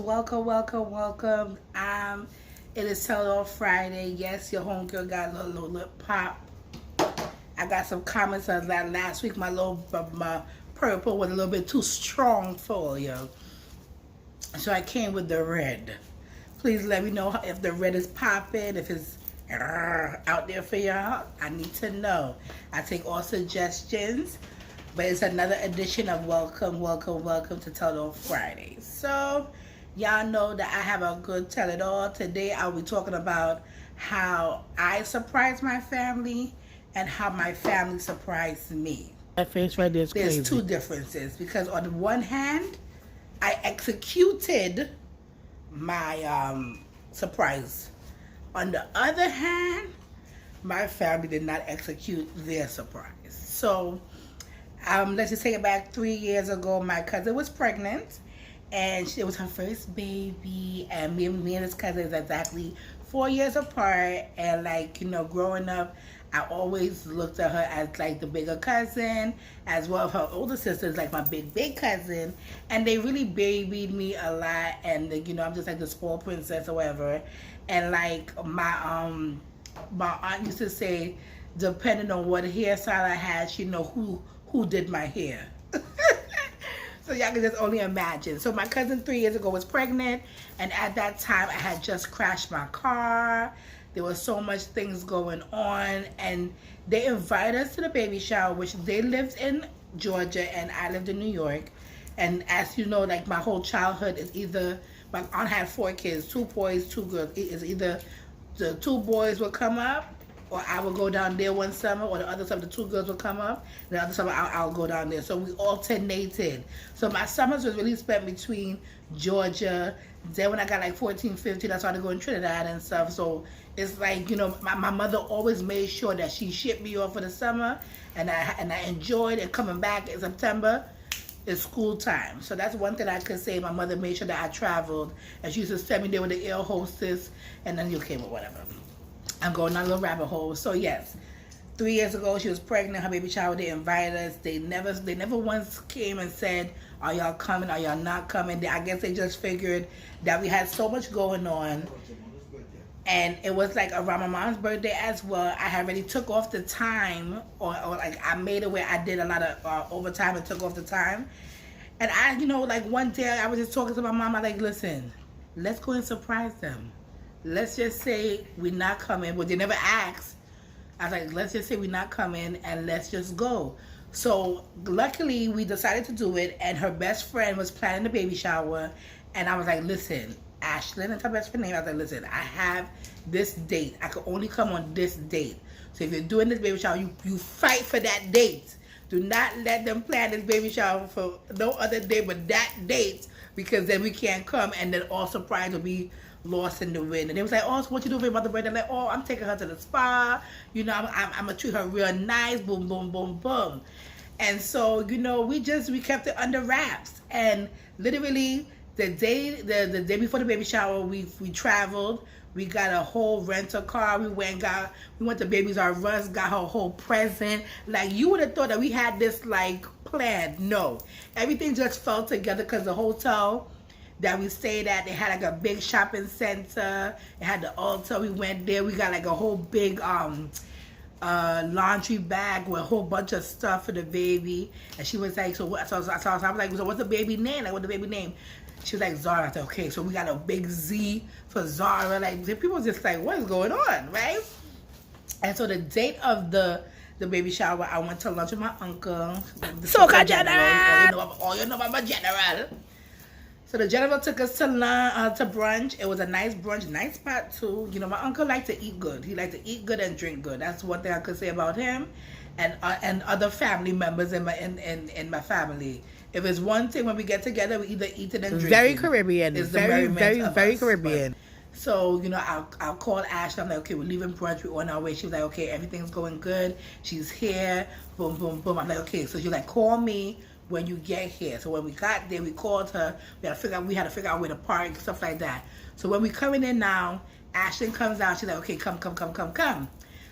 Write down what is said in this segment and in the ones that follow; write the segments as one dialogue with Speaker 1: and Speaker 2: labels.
Speaker 1: guys, welcome. It is Tell Off Friday. Yes, your homegirl got a little pop. I got some comments on that last week. My purple was a little bit too strong for you, so I came with the red. Please let me know if the red is popping, if it's out there for y'all. I need to know. I take all suggestions. But it's another edition of welcome to Tell It All Friday. So, y'all know that I have a good Tell It All. Today, I'll be talking about how I surprised my family and how my family surprised me.
Speaker 2: That face right there is crazy.
Speaker 1: There's two differences. Because on the one hand, I executed my surprise. On the other hand, my family did not execute their surprise. So, let's just take it back 3 years ago. My cousin was pregnant, and it was her first baby. And me and his cousin is exactly 4 years apart. And growing up, I always looked at her as like the bigger cousin, as well as her older sisters, like my big cousin. And they really babied me a lot. And I'm just like the spoiled princess or whatever. And my aunt used to say, depending on what hairstyle I had, she know who did my hair. So y'all can just only imagine. So my cousin 3 years ago was pregnant, and at that time I had just crashed my car. There was so much things going on, and they invited us to the baby shower, which they lived in Georgia and I lived in New York. And as you know, my whole childhood is either, my aunt had 4 kids, 2 boys, 2 girls. It is either the 2 boys would come up, or I would go down there one summer, or the other summer the 2 girls would come up, and the other summer I'll go down there. So we alternated. So my summers was really spent between Georgia. Then when I got 14, 15, I started going to Trinidad and stuff. So it's my mother always made sure that she shipped me off for the summer, and I enjoyed it. Coming back in September, it's school time. So that's one thing I could say. My mother made sure that I traveled, and she used to send me there with the air hostess, and then you came or whatever. I'm going down a little rabbit hole. So yes, 3 years ago she was pregnant. Her baby shower, they invited us. They never once came and said, "Are y'all coming? Are y'all not coming?" I guess they just figured that we had so much going on, and it was around my mom's birthday as well. I had already took off the time, or I made it where I did a lot of overtime and took off the time. And I, one day I was just talking to my mom. I'm like, listen, let's go and surprise them. Let's just say we're not coming. Well, they never asked. I was like, let's just say we're not coming, and let's just go. So luckily, we decided to do it, and her best friend was planning the baby shower. And I was like, listen, Ashlyn, and her best friend name, I was like, listen, I have this date. I can only come on this date. So if you're doing this baby shower, you fight for that date. Do not let them plan this baby shower for no other day but that date, because then we can't come, and then all surprise will be lost in the wind. And they was like, oh, so what you doing for your mother's birthday? I'm like, oh, I'm taking her to the spa. I'm gonna treat her real nice. Boom, boom, boom, boom. And so, we kept it under wraps. And literally the day before the baby shower, we traveled. We got a whole rental car. We went to Babies R Us, got her whole present. You would have thought that we had this planned. No, everything just fell together because the hotel that we stayed at, they had a big shopping center. It had the altar. We went there. We got a whole big laundry bag with a whole bunch of stuff for the baby. And she was like, so what? So I was like, so what's the baby name? What's the baby name? She was like, Zara. I said, okay. So we got a big Z for Zara. People was just like, what is going on, right? And so the date of the baby shower, I went to lunch with my uncle.
Speaker 2: Soca General.
Speaker 1: All you know about my general. So the general took us to brunch. It was a nice brunch, nice spot too. My uncle liked to eat good. He liked to eat good and drink good. That's one thing I could say about him, and other family members in my family. If it's one thing when we get together, we either eat it and drink.
Speaker 2: Very Caribbean. It's very Caribbean.
Speaker 1: So I'll call Ash. I'm like, okay, we're leaving brunch. We're on our way. She was like, okay, everything's going good. She's here. Boom, boom, boom. I'm like, okay. So she's like, call me when you get here. So when we got there, we called her. We had to figure out where to park, stuff like that. So when we coming in now, Ashlyn comes out. She's like, okay, come.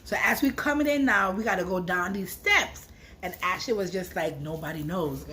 Speaker 1: So as we coming in now, we got to go down these steps. And Ashlyn was just like, nobody knows.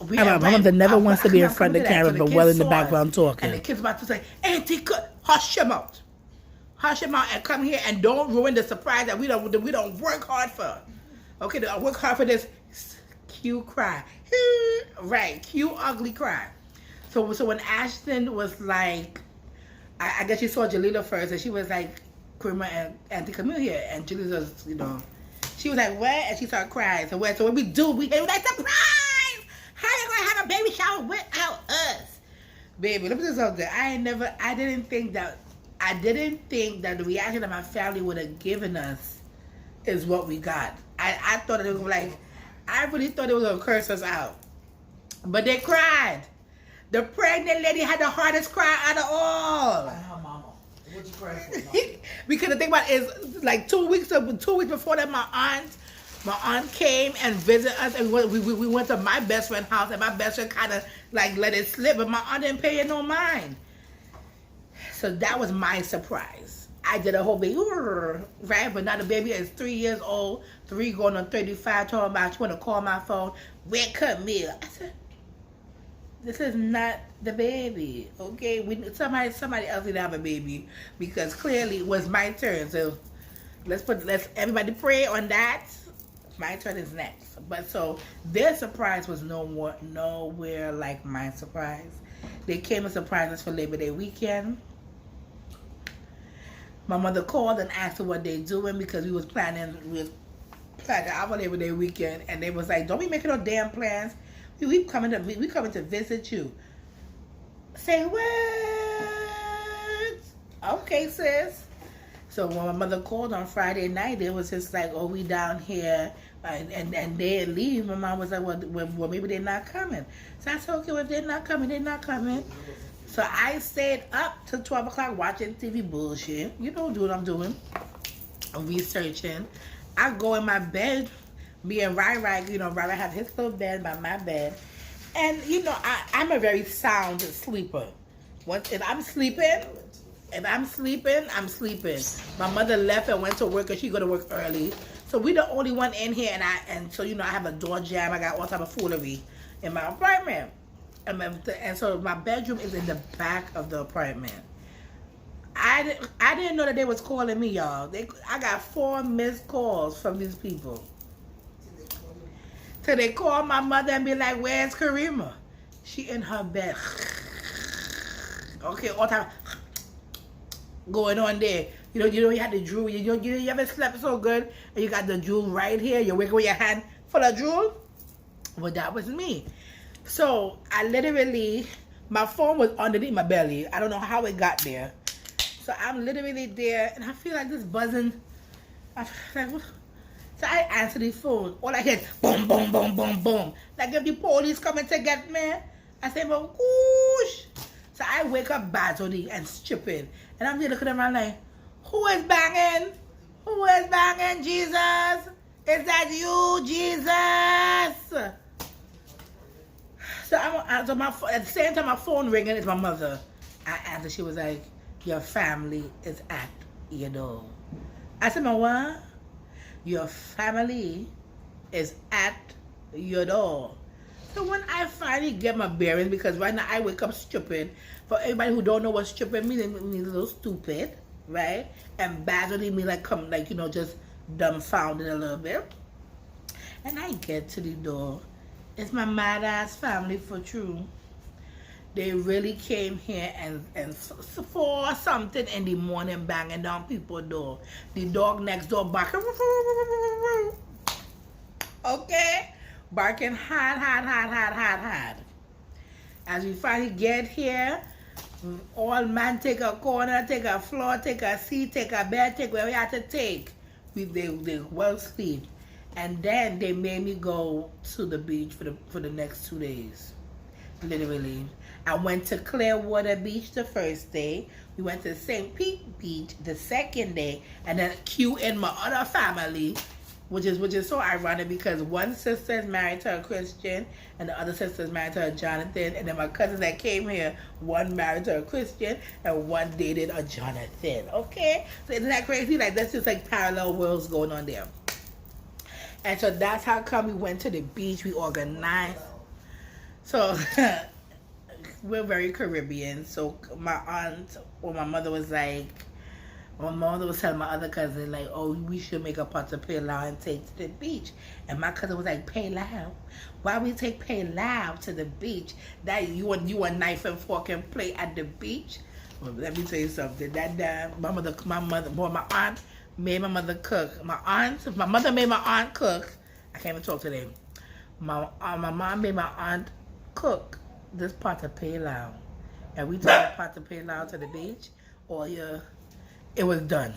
Speaker 2: My mother never wants to be in front of the camera, but well in the background talking.
Speaker 1: And the kid's about to say, Auntie, hush your mouth. Hush your mouth and come here and don't ruin the surprise that we don't work hard for. Okay, I work hard for this cute cry. Right, cute ugly cry. So when Ashton was like, I guess she saw Jalila first, and she was like, Prima and Auntie Camille here, and Jalila was, she was like, what? And she started crying. So what we do, we like, surprise! How you gonna have a baby shower without us? Baby, let me tell you something. I didn't think that the reaction that my family would have given us is what we got. I thought it was like, I really thought it was gonna curse us out. But they cried. The pregnant lady had the hardest cry out of all.
Speaker 3: And her mama. What you crying for?
Speaker 1: Because the thing about it is, like 2 weeks before that, my aunt came and visited us, and we went to my best friend's house, and my best friend kind of like let it slip, but my aunt didn't pay it no mind. So that was my surprise. I did a whole baby, right? But now the baby is 3 years old, 3 going on 35, talking about she want to call my phone. Where Camille? I said, this is not the baby, okay? Somebody else need to have a baby, because clearly it was my turn. So let's everybody pray on that. My turn is next. But so their surprise was nowhere like my surprise. They came and surprised us for Labor Day weekend. My mother called and asked her what they doing, because we was planning our Labor Day weekend, and they was like, don't be making no damn plans. We coming to visit you. Say what? Okay, sis. So when my mother called on Friday night, it was just like, oh, we down here, and they leave. My mom was like, well, maybe they're not coming. So I said, okay, well, if they're not coming, they're not coming. So I stayed up till 12 o'clock watching TV bullshit. You know, do what I'm doing. I'm researching. I go in my bed. Me and Rai, Rai have his little bed by my bed. And, I'm a very sound sleeper. If I'm sleeping, I'm sleeping. My mother left and went to work, and she go to work early. So we the only one in here, and so, I have a door jam. I got all type of foolery in my apartment. And so my bedroom is in the back of the apartment. I didn't know that they was calling me, y'all. I got 4 missed calls from these people. So they call my mother and be like, where's Karima? She in her bed. Okay, all time going on there. You had the drool. You ever slept so good and you got the drool right here? You wake up with your hand full of drool? Well, that was me. So I literally, my phone was underneath my belly. I don't know how it got there. So I'm literally there, and I feel like this buzzing. So I answer the phone. All I hear is boom, boom, boom, boom, boom. Like if the police coming to get me. I say, well, whoosh. So I wake up badly and stupid. And I'm there looking around like, who is banging? Who is banging, Jesus? Is that you, Jesus? So at the same time my phone ringing, it's my mother. I answer, she was like, your family is at your door. I said, my what? Your family is at your door. So when I finally get my bearings, because right now I wake up stupid. For everybody who don't know what stupid means, it means a little stupid, right? And badly means just dumbfounded a little bit. And I get to the door. It's my mad ass family for true. They really came here and for something in the morning, banging down people's door. The dog next door barking. Okay? Barking hard. As we finally get here, all man take a corner, take a floor, take a seat, take a bed, take where we have to take. They well sleep. And then they made me go to the beach for the next 2 days. Literally. I went to Clearwater Beach the first day. We went to St. Pete Beach the second day. And then Q and my other family, which is so ironic because one sister is married to a Christian and the other sister is married to a Jonathan. And then my cousins that came here, one married to a Christian and one dated a Jonathan. Okay? So isn't that crazy? Like that's just like parallel worlds going on there. And so that's how come we went to the beach. We organized. So we're very Caribbean. So my aunt or my mother was like, my mother was telling my other cousin like, oh, we should make a pot of pilau and take to the beach. And my cousin was like, pilau? Why we take pilau to the beach? That you want knife and fork and plate at the beach? Well, let me tell you something. That my aunt made my mother cook. My mother made my aunt cook. I can't even talk today. My mom made my aunt cook this pot of pilau, and we took the pot of pilau to the beach. Oh yeah, it was done.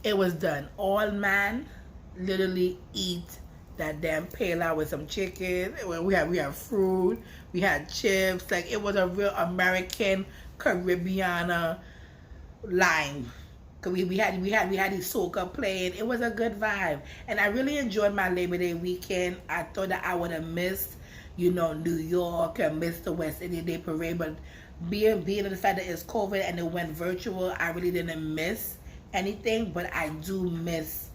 Speaker 1: It was done. All man literally eat that damn pilau with some chicken. We had fruit. We had chips. Like it was a real American Caribbean line. Cause we had these soca playing. It was a good vibe, and I really enjoyed my Labor Day weekend. I thought that I would have missed, New York and missed the West Indian Day Parade, but being the fact that it's COVID and it went virtual, I really didn't miss anything. But I do miss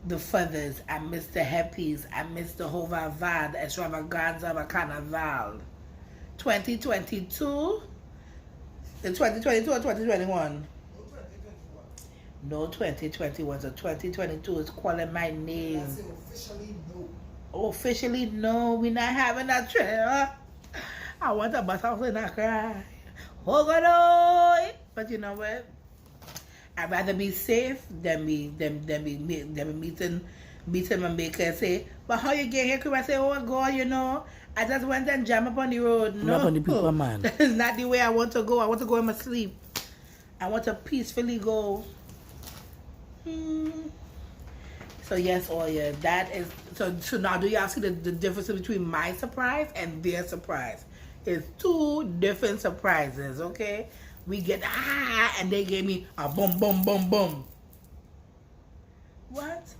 Speaker 1: the feathers. I miss the headpiece. I miss the whole vibe, the extravaganza of a carnival. 2022, the 2022 or 2021. No, 2021. So 2022 is calling my name.
Speaker 3: I say officially no.
Speaker 1: Oh, officially no. We're not having that trailer. I want to bust out and I cry. Oh God, oh. But you know what? I'd rather be safe than be meeting my maker and say, but how you get here? Could I say, oh God, I just went and jammed up on the road. No,
Speaker 2: Not on the people, man.
Speaker 1: That is not the way I want to go. I want to go in my sleep. I want to peacefully go. So yes, Oya, that is so now do y'all see the difference between my surprise and their surprise? It's two different surprises, okay? We get and they gave me a boom boom boom boom. What?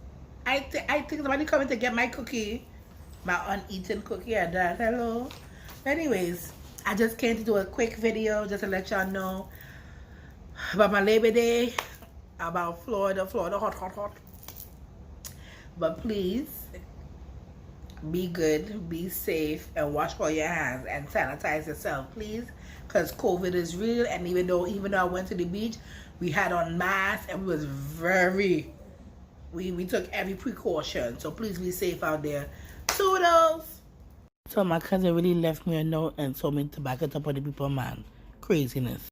Speaker 1: I think somebody coming to get my cookie, my uneaten cookie at that. Hello. Anyways, I just came to do a quick video just to let y'all know about my Labor Day. About Florida, hot. But please, be good, be safe, and wash all your hands and sanitize yourself, please. Because COVID is real, and even though I went to the beach, we had on masks, and we was we took every precaution. So please be safe out there. Toodles!
Speaker 2: So my cousin really left me a note and told me to back it up on the people, man. Craziness.